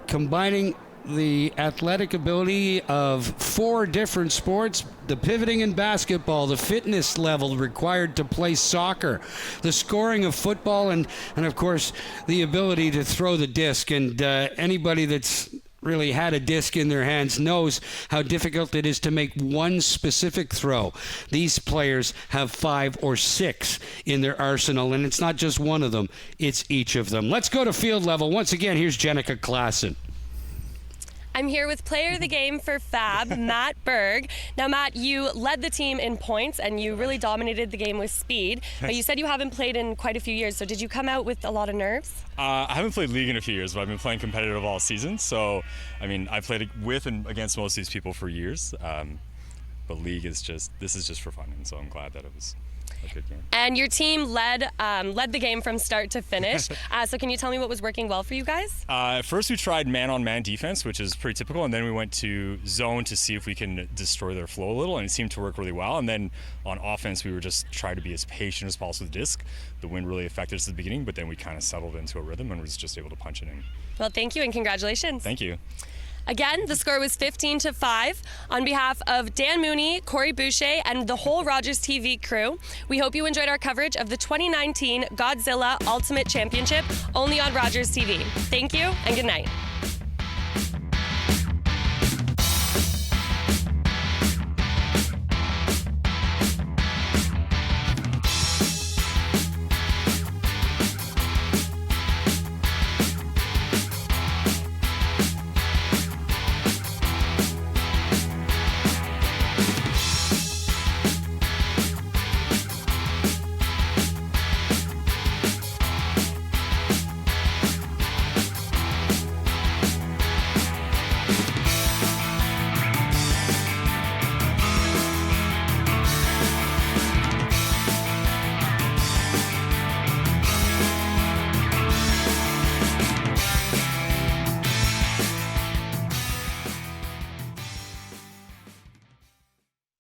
combining the athletic ability of 4 different sports, the pivoting in basketball, the fitness level required to play soccer, the scoring of football, and of course the ability to throw the disc. And anybody that's really had a disc in their hands knows how difficult it is to make one specific throw. These players have 5 or 6 in their arsenal, and it's not just one of them, it's each of them. Let's go to field level. Once again, here's Jenica Klassen. I'm here with player of the game for Fab, Matt Berg. Now, Matt, you led the team in points and you really dominated the game with speed. But you said you haven't played in quite a few years, so did you come out with a lot of nerves? I haven't played league in a few years, but I've been playing competitive all season. So, I mean, I've played with and against most of these people for years. But league is this is just for fun, and so I'm glad that it was a good game. And your team led the game from start to finish. So can you tell me what was working well for you guys? At first we tried man-on-man defense, which is pretty typical, and then we went to zone to see if we can destroy their flow a little, and it seemed to work really well. And then on offense, we were just trying to be as patient as possible with the disc. The wind really affected us at the beginning, but then we kind of settled into a rhythm and was just able to punch it in. Well, thank you and congratulations. Thank you. Again, the score was 15-5. On behalf of Dan Mooney, Corey Boucher, and the whole Rogers TV crew, we hope you enjoyed our coverage of the 2019 Godzilla Ultimate Championship only on Rogers TV. Thank you and good night.